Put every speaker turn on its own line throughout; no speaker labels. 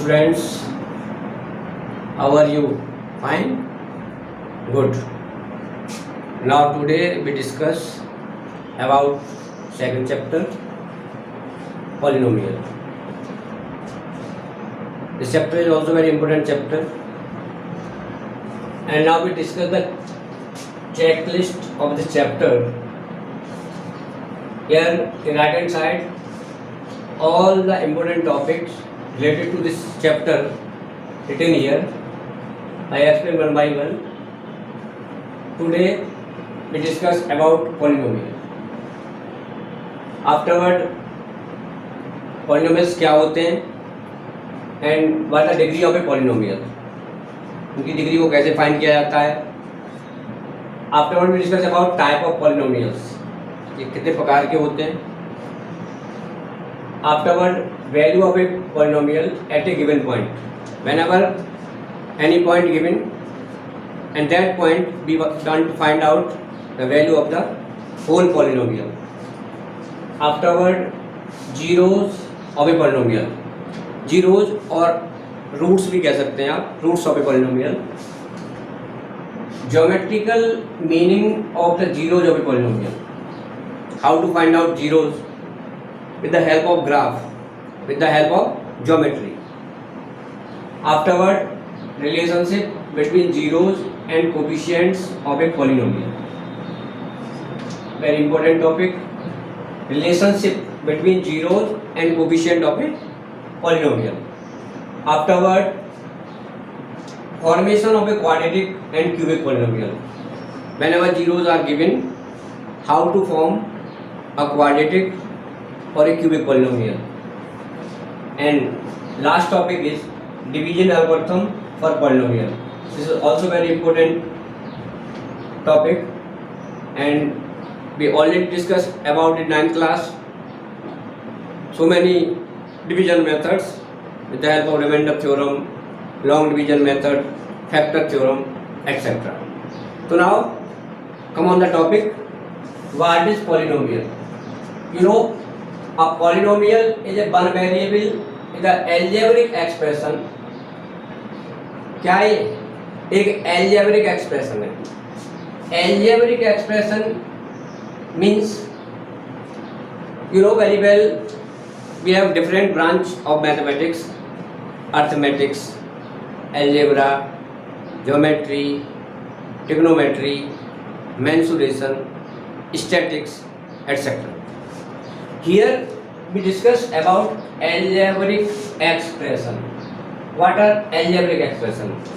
students, how are you? Fine? Good. Now today we discuss about second chapter, polynomial. This chapter is also very important chapter. And now we discuss the checklist of this chapter. Here in right hand side, all the important topics related to this chapter written here. I explain one by one. Today we discuss about polynomial. Afterward, polynomials क्या होते हैं and what is the degree of a polynomial. उनकी degree को कैसे find किया जाता है. Afterward we discuss about type of polynomials, ये कितने प्रकार के होते हैं. Afterward value of a polynomial at a given point, whenever any point given and that point we want to find out the value of the whole polynomial. Afterward zeros of a polynomial, zeros और roots भी कह सकते हैं आप, roots of a polynomial. Geometrical meaning of the zeros of a polynomial, how to find out zeros with the help of graph, with the help of geometry. Afterward, relationship between zeros and coefficients of a polynomial, very important topic. Relationship between zeros and coefficient of a polynomial. Afterward, formation of a quadratic and cubic polynomial. Whenever zeros are given, how to form a quadratic or a cubic polynomial. And last topic is division algorithm for polynomial. This is also very important topic, and we already discussed about in 9th class so many division methods with the help of remainder theorem, long division method, factor theorem, etc. So now come on the topic, what is polynomial? You know, a polynomial is a one variable is the algebraic expression. क्या है? एक algebraic expression है. Algebraic expression means, you know very well, we have different branch of mathematics: arithmetics, algebra, geometry, trigonometry, mensuration, statistics, etc. Here we discuss about algebraic expression. What are algebraic expressions?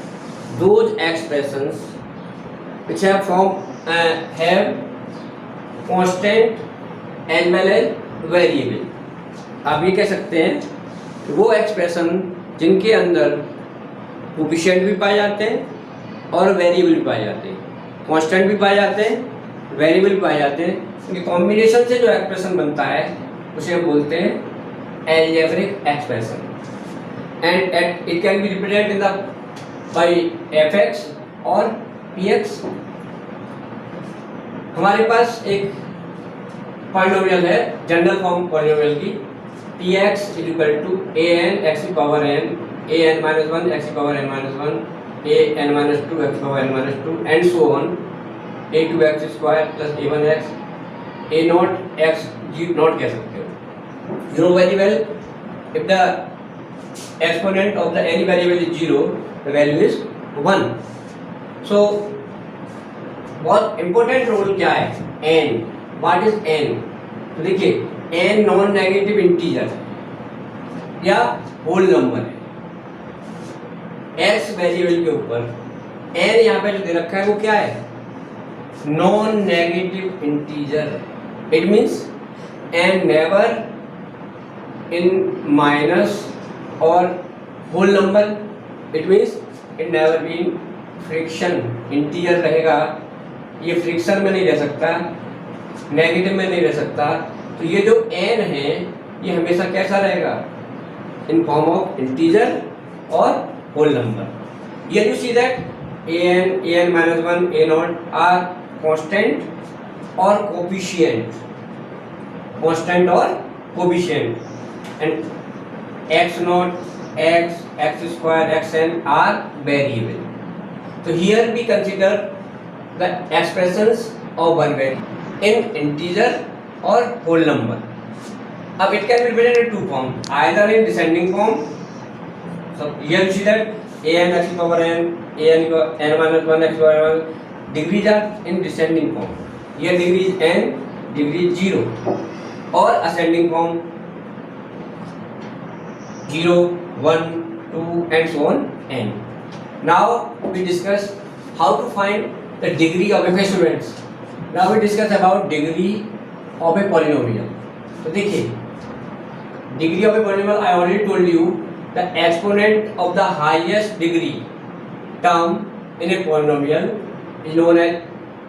Those expressions which have constant as well as variable. आप ये कह सकते हैं कि वो expression जिनके अंदर coefficient भी पाए जाते हैं और वेरिएबल भी पाए जाते हैं, कांस्टेंट भी पाए जाते हैं, वेरिएबल भी पाए जाते हैं. इनके कॉम्बिनेशन से जो एक्सप्रेशन बनता है उसे हम बोलते हैं algebraic expression. And it can be represented in the by fx और px. हमारे पास एक पॉलिनोमियल है, जनरल फॉर्म पॉलिनोमियल की, px is equal to an x की power n, an minus 1 x की power n minus 1, an minus 2 x की power n minus 2 and so on, a2x square plus a1x, a naught x g naught कह सकते हो. You know very well, if the exponent of the any variable is 0, the value is 1. So बहुत important role क्या है? n. What is n? तो देखिए, n non negative integer या whole number है. x वेरिएबल के ऊपर n यहाँ पे जो दे रखा है वो क्या है? Non negative integer. It means n never in minus or whole number. It means it never been friction. Integer रहेगा, ये फ्रिक्शन में नहीं रह सकता, नेगेटिव में नहीं रह सकता. तो ये जो n है ये हमेशा कैसा रहेगा? इन फॉर्म ऑफ इंटीजर और होल नंबर. ये you see that an minus 1, a naught are constant और कोफिशिएंट, constant और coefficient. and x naught x, x square, xn are variable. So here we consider the expressions of one variable in integer or whole number. Now it can be written in two forms, either in descending form. So here you see that an x power n, an minus 1 x power 1, degrees are in descending form. Here degree is n, degree is 0, or ascending form 0, 1, 2 and so on n. Now we discuss how to find the degree of a students. Now we discuss about degree of a polynomial. तो देखिए degree of a polynomial, I already told you the exponent of the highest degree term in a polynomial is known as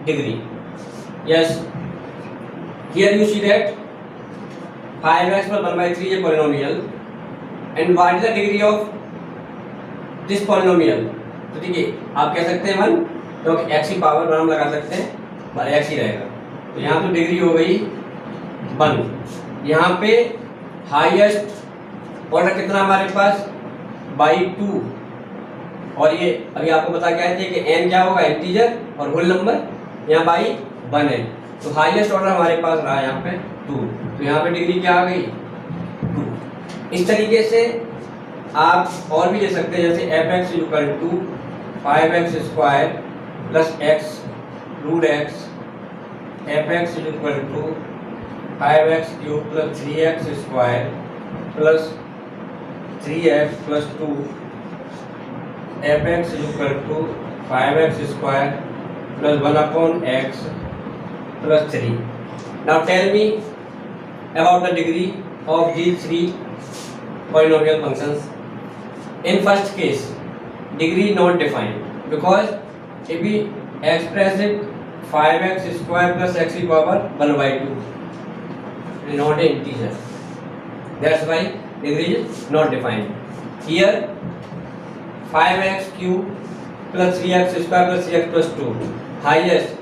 degree. Yes, here you see that 5x plus 1 by 3 is a polynomial, and what is the degree of this polynomial? तो देखिए आप कह सकते हैं 1, क्योंकि x की power 1 हम लगा सकते हैं, पर x ही रहेगा. तो यहाँ तो डिग्री हो गई 1. यहाँ पे हाईएस्ट ऑर्डर कितना हमारे पास बाई 2, और ये अभी आपको बता के आए थे कि n क्या होगा, इंटीजर और होल नंबर, यहाँ बाई 1 है. तो हाईएस्ट ऑर्डर हमारे पास रहा यहाँ पे 2. तो यहाँ पे डिग्री क्या आ गई 2. इस तरीके से आप और भी ले सकते हैं, जैसे F X equal to 5x square plus X root X, F X equal to 5x cube plus 3x square plus 3x plus 2, F X equal to 5x square plus 1 upon x plus 3. Now tell me about the degree of these three polynomial functions. In first case, degree not defined, because if we express it 5x square plus x to the power 1 by 2, it is not an integer. That's why degree is not defined. Here 5x cube plus 3x square plus 3x plus 2 highest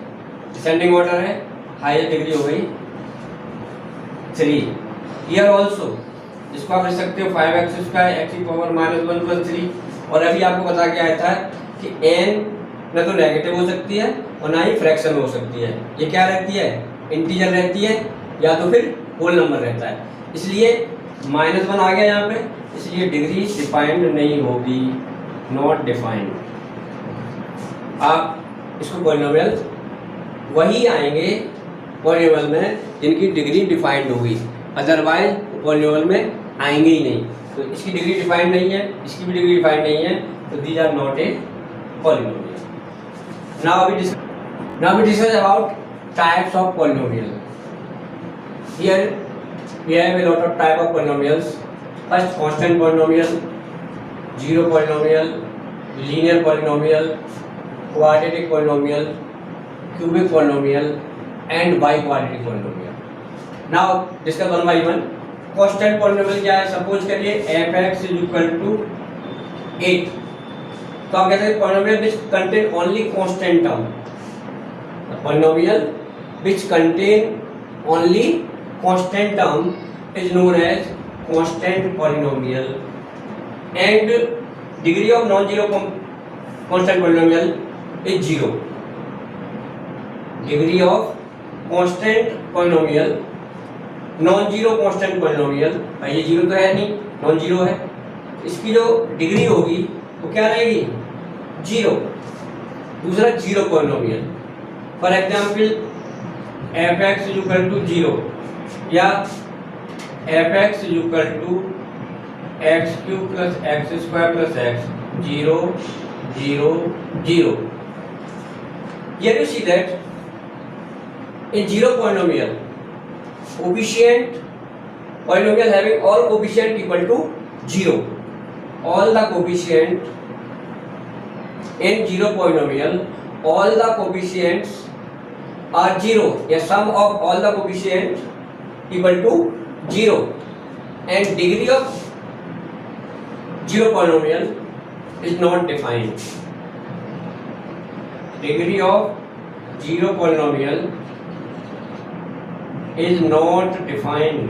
descending order है, highest degree हो गई 3. Here also इसको आप लिख सकते हो 5x square x की power minus 1 plus 3. और अभी आपको बता के आया था कि n न तो नेगेटिव हो सकती है और ना ही फ्रैक्शन हो सकती है. ये क्या रहती है, इंटीजर रहती है या तो फिर होल नंबर रहता है. इसलिए माइनस 1 आ गया यहाँ पे, इसलिए डिग्री डिफाइंड नहीं होगी, नॉट डिफाइंड. आप इसको पॉलिनोमियल वही आएंगे पॉलिनोमियल में जिनकी डिग्री डिफाइंड होगी, अदरवाइज पॉलिनोमियल में आएंगे ही नहीं. तो इसकी डिग्री डिफाइंड नहीं है, इसकी भी डिग्री डिफाइंड नहीं है, तो these are not a polynomial. Now we discuss about types of polynomial. Here we have a lot of type of polynomials. First, constant polynomial, zero polynomial, linear polynomial, quadratic polynomial, cubic polynomial and biquadratic polynomial. Now discuss one by one. Constant polynomial क्या है, suppose करिए f(x) equal to 8. तो आप कहते हैं polynomial which contain only constant term. The polynomial which contain only constant term is known as constant polynomial. And degree of non-zero constant polynomial is 0. Degree of constant polynomial, non zero constant polynomial, ये zero तो है नहीं, non zero है, इसकी जो degree होगी वो क्या रहेगी 0. दूसरा zero polynomial, for example F X equal to 0 या F X equal to X cube plus X square plus X 0 0 0. Here you see that in zero polynomial, coefficient polynomial having all coefficient equal to 0. All the coefficient in zero polynomial, all the coefficients are 0. A sum of all the coefficients equal to 0. And degree of zero polynomial is not defined. Degree of zero polynomial is not defined.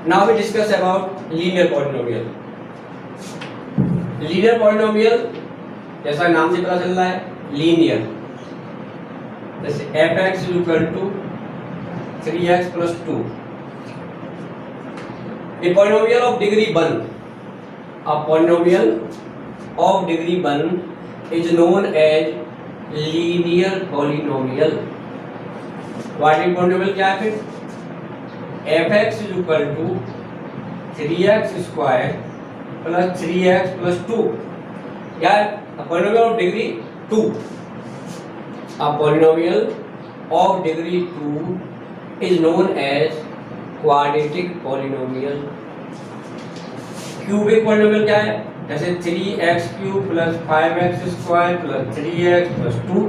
Now we discuss about linear polynomial. Linear polynomial जैसा नाम से पता चल रहा है linear, जैसे f(x) = 3x + 2। A polynomial of degree 1, a polynomial of degree 1 is known as linear polynomial। Quadratic polynomial क्या है फिर? f(x) = 3x² + 3x + 2, या polynomial of degree 2। A polynomial of degree 2 is known as quadratic polynomial। Cubic polynomial क्या है? जैसे 3x³ + 5x² + 3x + 2।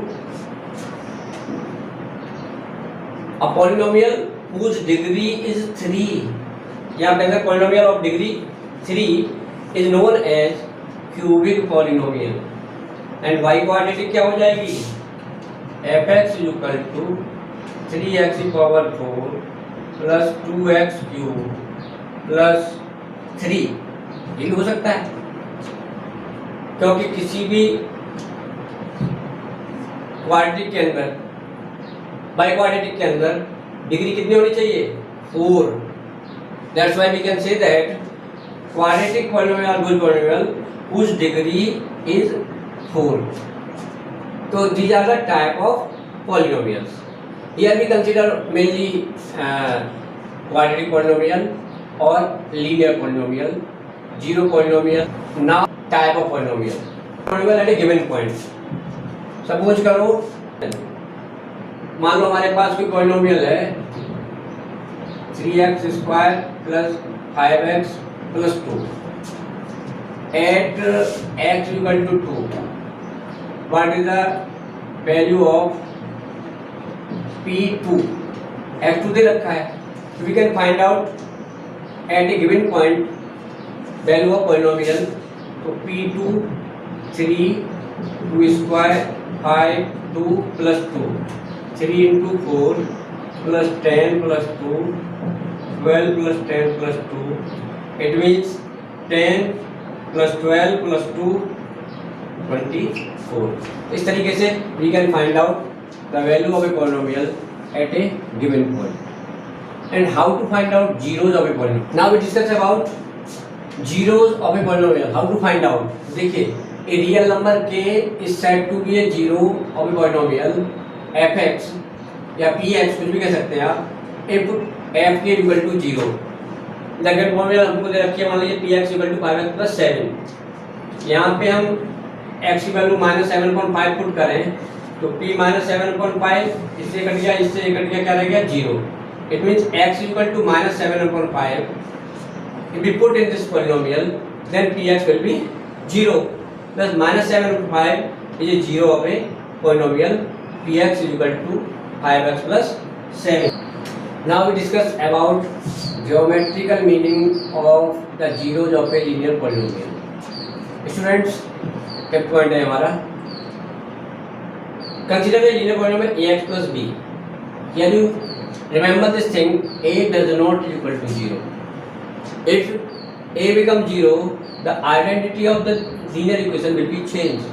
A polynomial whose degree is 3, या कहते polynomial of degree 3 is known as cubic polynomial। and y quadratic क्या हो जाएगी? f(x) = 3x⁴ + 2x³ + 3। ये भी हो सकता है, क्योंकि किसी भी क्वाड्रेटिक के अंदर, बाई क्वाड्रेटिक के अंदर डिग्री कितनी होनी चाहिए? 4। That's why we can say that quadratic polynomial or good polynomial whose degree is 4। So these are the type of polynomials। Here we consider mainly quadratic polynomial or linear polynomial, zero polynomial। Now type of polynomial, polynomial at a given point। Suppose करो, मान लो हमारे पास कोई polynomial है 3x² + 5x + 2 at x = 2। what is the value of p2? x2 दे रखा है, so we can find out at a given point value of polynomial। तो p2 3 2² 5 2 + 2 3 × 4 + 10 + 2 12 + 10 + 2। It means 10 + 12 + 2 24। इस तरीके से we can find out the value of a polynomial at a given point। and how to find out zeros of a polynomial? Now we discuss about zeros of a polynomial। how to find out? देखिए, a real number k is said to be a zero of a polynomial f(x) या p(x), कुछ भी कह सकते हैं आप, if f(k) = 0। Second formula हमको दे रखी है, मान लीजिए px = 5x + 7। यहाँ पे हम x की वैल्यू -7.5 पुट करें तो p -7.5 इससे कट गया, इससे कट गया, क्या रह गया? 0। It means x = -7.5। if we put in this polynomial then px will be 0 plus -7.5 is a zero of a polynomial px = 5x + 7। now we discuss about geometrical meaning of the zeros of a linear polynomial। Students, एक point है हमारा, consider a linear polynomial ax + b। can you remember this thing? a does not equal to 0। if a becomes 0, the identity of the linear equation will be changed।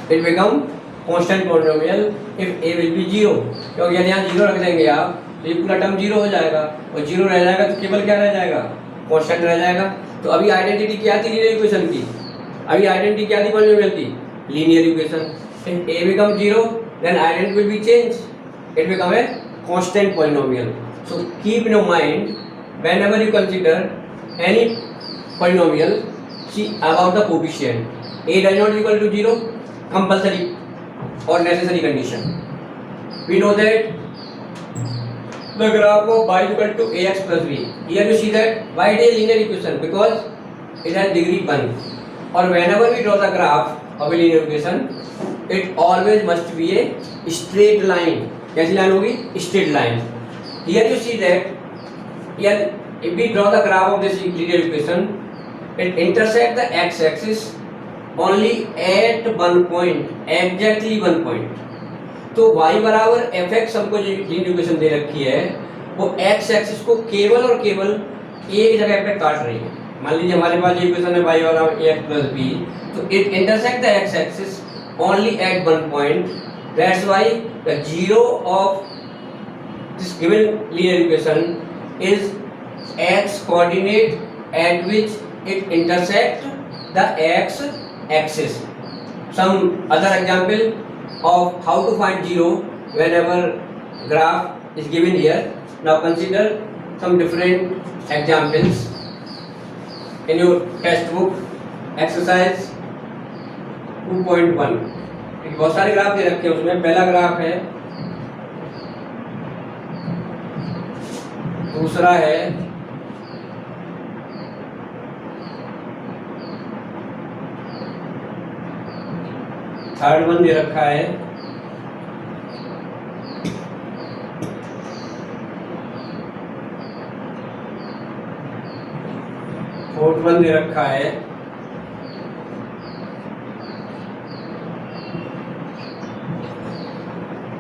it become constant polynomial if a will be 0। क्योंकि यदि यहाँ 0 रख देंगे आप तो ये पूरा term 0 हो जाएगा, और 0 रह जाएगा तो केवल क्या रह जाएगा? कांस्टेंट रह जाएगा। तो अभी आइडेंटिटी क्या थी लीनियर इक्वेशन की? अभी आइडेंटिटी क्या थी पॉलिनोमियल की? Linear equation. If a become 0 then identity will be changed, it become a constant polynomial। so keep in mind whenever you consider any polynomial, see about the coefficient। a does not equal to 0 compulsory or necessary condition। we know that the graph of y = ax + b। here you see that why it is a linear equation? because it has degree 1। or whenever we draw the graph of a linear equation, it always must be a straight line। कैसी line होगी? straight line। here you see that here if we draw the graph of this linear equation, it intersect the x-axis only at one point, exactly one point। तो y = f(x) हमको जो linear equation दे रखी है वो x axis को केवल और केवल एक जगह पे काट रही है। मान लीजिए हमारे पास ये इक्वेशन है y और ax plus b, तो it intersect the x axis only at one point. That's why the zero of this given linear equation is x coordinate at which it intersect the x axis. Some other example of how to find zero whenever graph is given here. Now consider some different examples in your textbook exercise 2.1. बहुत सारे graph दे रखे हैं उसमें. पहला graph है, दूसरा है, third one दे रखा है, फोर्थ वन दे रखा है,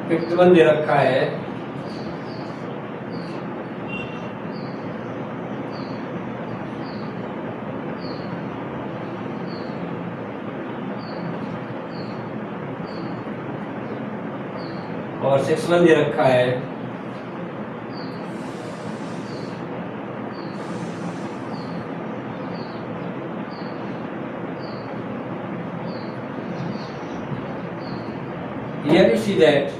फिफ्थ वन दे रखा है, और सिक्स वन दे रखा है. Here you see that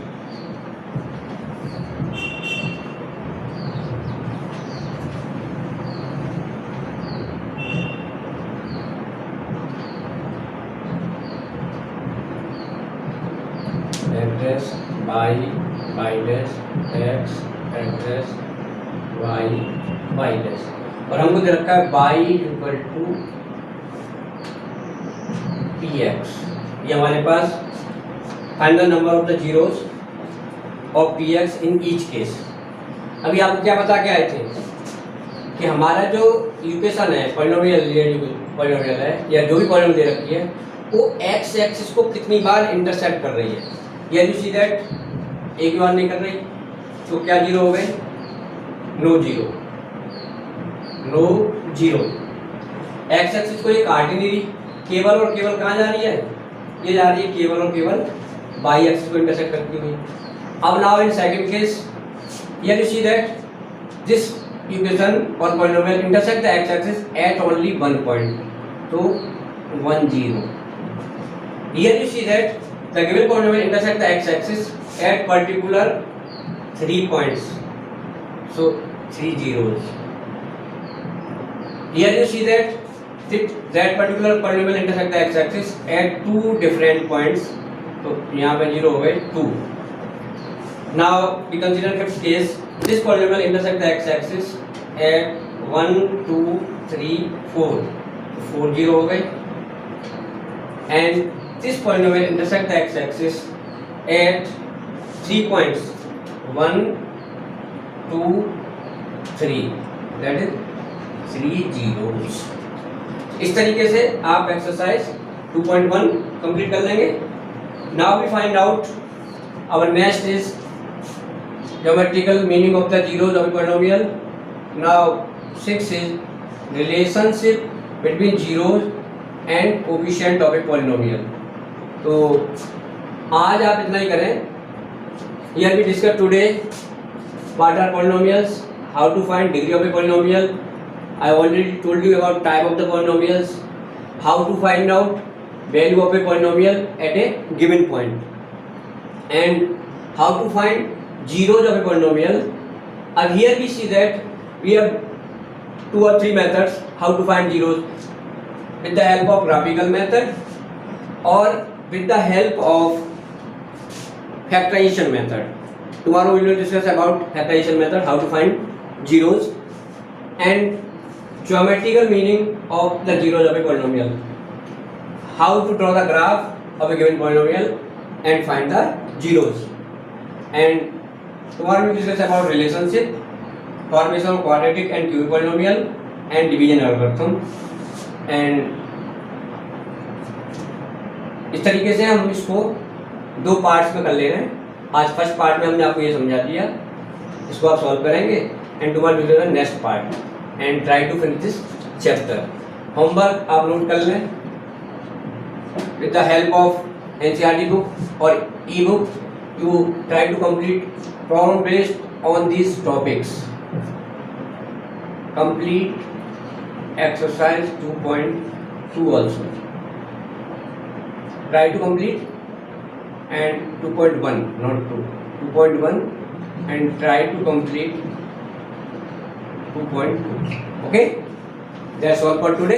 address y dash x address y dash, और हमको दे रखा है y इक्वल टू px. ये हमारे पास find the number of the zeros of px in each case. अभी आपको क्या बता के आए थे कि हमारा जो इक्वेशन है पॉलिनोमियल है या जो भी पॉलिनोमियल दे रखी है वो x एक्सिस को कितनी बार इंटरसेक्ट कर रही है. यू सी दैट एक बार नहीं कर रही, तो क्या जीरो हो गए? No zero. एक्स एक्सिस को ये काट ही नहीं रही, केवल और केवल कहाँ जा रही है? ये जा रही है केवल और केवल वाई एक्सिस को इंटरसेक्ट करती हुई. अब now in second case here you see that this equation और polynomial intersect the x axis at only one point, तो 1 0. Here you see that the given polynomial intersect the x axis at particular 3 points, so 3 zeros. Here you see that particular polynomial intersect the x axis at 2 different points, so यहाँ पे 0 हो गए 2. Now we consider fifth case. This polynomial intersect the x axis at 1 2 3 4, so 4 0 हो गए, and this polynomial intersect the x-axis at 3 points 1 2 3, that is 3 zeros. इस तरीके से आप एक्सरसाइज 2.1 कंप्लीट कर लेंगे. Now we find out our next is geometrical meaning of the zeros of polynomial. Now 6 is relationship between zeros and coefficient of a polynomial. तो आज आप इतना ही करें. Here we discuss today what are polynomials, how to find degree of a polynomial. I already told you about type of the polynomials, how to find out value of a polynomial at a given point, and how to find zeros of a polynomial. अब here we see that we have 2 or 3 methods how to find zeros, with the help of graphical method or with the help of factorization method. Tomorrow we will discuss about factorization method, how to find zeros, and geometrical meaning of the zeros of a polynomial, how to draw the graph of a given polynomial and find the zeros. And tomorrow we will discuss about relationship, formation of quadratic and cubic polynomial, and division algorithm. And इस तरीके से हम इसको 2 parts में कर ले रहे हैं. आज फर्स्ट पार्ट में हमने आपको ये समझा दिया, इसको आप सॉल्व करेंगे, and tomorrow we will do the next part and try to finish this chapter. Homework आप नोट कर लें with the help of NCERT book or e-book. You try to complete problem based on these topics. Complete exercise 2.2 also. Try to complete, and 2.1, not 2, 2.1, and try to complete 2.2. Okay, that's all for today.